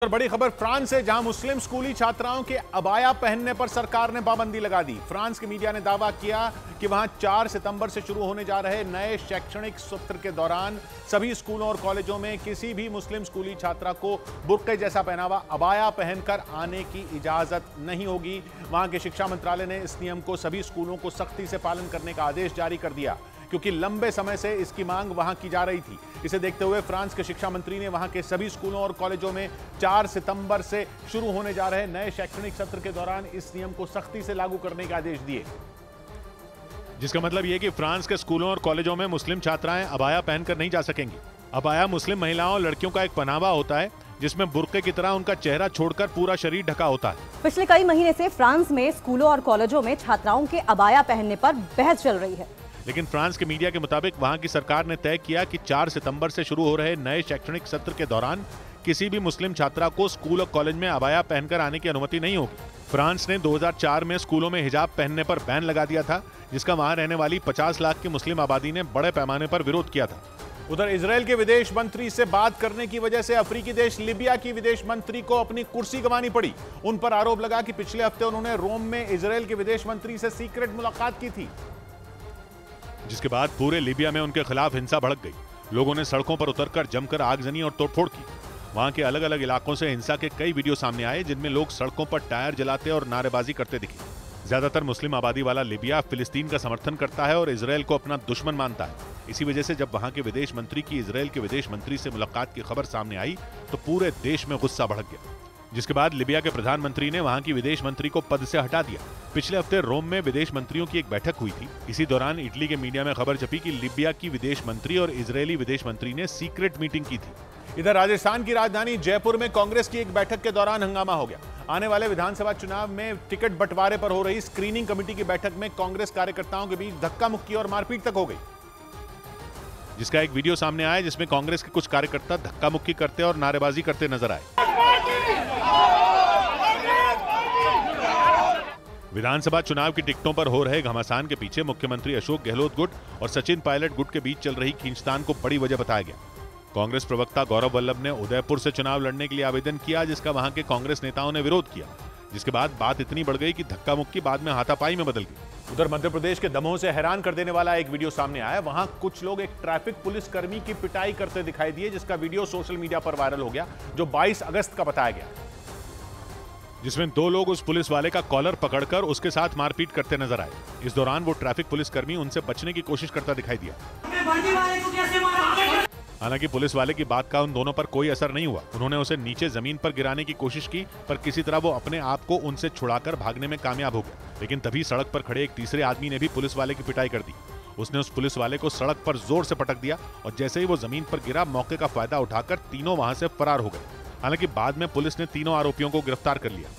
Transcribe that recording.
और बड़ी खबर फ्रांस से, जहां मुस्लिम स्कूली छात्राओं के अबाया पहनने पर सरकार ने पाबंदी लगा दी। फ्रांस की मीडिया ने दावा किया कि वहां 4 सितंबर से शुरू होने जा रहे नए शैक्षणिक सत्र के दौरान सभी स्कूलों और कॉलेजों में किसी भी मुस्लिम स्कूली छात्रा को बुर्के जैसा पहनावा अबाया पहनकर आने की इजाजत नहीं होगी। वहां के शिक्षा मंत्रालय ने इस नियम को सभी स्कूलों को सख्ती से पालन करने का आदेश जारी कर दिया, क्योंकि लंबे समय से इसकी मांग वहां की जा रही थी। इसे देखते हुए फ्रांस के शिक्षा मंत्री ने वहां के सभी स्कूलों और कॉलेजों में 4 सितंबर से शुरू होने जा रहे नए शैक्षणिक सत्र के दौरान इस नियम को सख्ती से लागू करने के आदेश दिए। जिसका मतलब यह कि फ्रांस के स्कूलों और कॉलेजों में मुस्लिम छात्राएं अबाया पहनकर नहीं जा सकेंगी। अबाया मुस्लिम महिलाओं और लड़कियों का एक पहनावा होता है जिसमें बुर्के की तरह उनका चेहरा छोड़कर पूरा शरीर ढका होता है। पिछले कई महीने से फ्रांस में स्कूलों और कॉलेजों में छात्राओं के अबाया पहनने पर बहस चल रही है, लेकिन फ्रांस के मीडिया के मुताबिक वहां की सरकार ने तय किया कि 4 सितंबर से शुरू हो रहे नए शैक्षणिक सत्र के दौरान किसी भी मुस्लिम छात्रा को स्कूल और कॉलेज में अबाया पहनकर आने की अनुमति नहीं होगी। फ्रांस ने 2004 में स्कूलों में हिजाब पहनने पर बैन लगा दिया था, जिसका वहां रहने वाली 50 लाख की मुस्लिम आबादी ने बड़े पैमाने पर विरोध किया था। उधर इजरायल के विदेश मंत्री से बात करने की वजह से अफ्रीकी देश लीबिया की विदेश मंत्री को अपनी कुर्सी गंवानी पड़ी। उन पर आरोप लगा कि पिछले हफ्ते उन्होंने रोम में इजरायल के विदेश मंत्री से सीक्रेट मुलाकात की थी, जिसके बाद पूरे लीबिया में उनके खिलाफ हिंसा भड़क गई। लोगों ने सड़कों पर उतरकर जमकर आगजनी और तोड़फोड़ की। वहां के अलग अलग इलाकों से हिंसा के कई वीडियो सामने आए, जिनमें लोग सड़कों पर टायर जलाते और नारेबाजी करते दिखे। ज्यादातर मुस्लिम आबादी वाला लीबिया फिलिस्तीन का समर्थन करता है और इजरायल को अपना दुश्मन मानता है। इसी वजह से जब वहां के विदेश मंत्री की इजरायल के विदेश मंत्री से मुलाकात की खबर सामने आई तो पूरे देश में गुस्सा भड़क गया, जिसके बाद लीबिया के प्रधानमंत्री ने वहां की विदेश मंत्री को पद से हटा दिया। पिछले हफ्ते रोम में विदेश मंत्रियों की एक बैठक हुई थी। इसी दौरान इटली के मीडिया में खबर छपी कि लीबिया की विदेश मंत्री और इजरायली विदेश मंत्री ने सीक्रेट मीटिंग की थी। इधर राजस्थान की राजधानी जयपुर में कांग्रेस की एक बैठक के दौरान हंगामा हो गया। आने वाले विधानसभा चुनाव में टिकट बंटवारे पर हो रही स्क्रीनिंग कमेटी की बैठक में कांग्रेस कार्यकर्ताओं के बीच धक्का मुक्की और मारपीट तक हो गई, जिसका एक वीडियो सामने आया जिसमें कांग्रेस के कुछ कार्यकर्ता धक्का मुक्की करते और नारेबाजी करते नजर आए। विधानसभा चुनाव की टिकटों पर हो रहे घमासान के पीछे मुख्यमंत्री अशोक गहलोत गुट और सचिन पायलट गुट के बीच चल रही खींचतान को बड़ी वजह बताया गया। कांग्रेस प्रवक्ता गौरव वल्लभ ने उदयपुर से चुनाव लड़ने के लिए आवेदन किया, जिसका वहां के कांग्रेस नेताओं ने विरोध किया, जिसके बाद बात इतनी बढ़ गई कि धक्का मुक्की बाद में हाथापाई में बदल गई। उधर मध्य प्रदेश के दमोह से हैरान कर देने वाला एक वीडियो सामने आया। वहां कुछ लोग एक ट्रैफिक पुलिस कर्मी की पिटाई करते दिखाई दिए, जिसका वीडियो सोशल मीडिया पर वायरल हो गया, जो 22 अगस्त का बताया गया, जिसमें 2 लोग उस पुलिस वाले का कॉलर पकड़कर उसके साथ मारपीट करते नजर आए। इस दौरान वो ट्रैफिक पुलिसकर्मी उनसे बचने की कोशिश करता दिखाई दिया। हालांकि पुलिस वाले की बात का उन दोनों पर कोई असर नहीं हुआ। उन्होंने उसे नीचे जमीन पर गिराने की कोशिश की, पर किसी तरह वो अपने आप को उनसे छुड़ाकर भागने में कामयाब हो गया। लेकिन तभी सड़क पर खड़े एक तीसरे आदमी ने भी पुलिस वाले की पिटाई कर दी। उसने उस पुलिस वाले को सड़क पर जोर से पटक दिया और जैसे ही वो जमीन पर गिरा, मौके का फायदा उठाकर तीनों वहां से फरार हो गए। हालांकि बाद में पुलिस ने तीनों आरोपियों को गिरफ्तार कर लिया।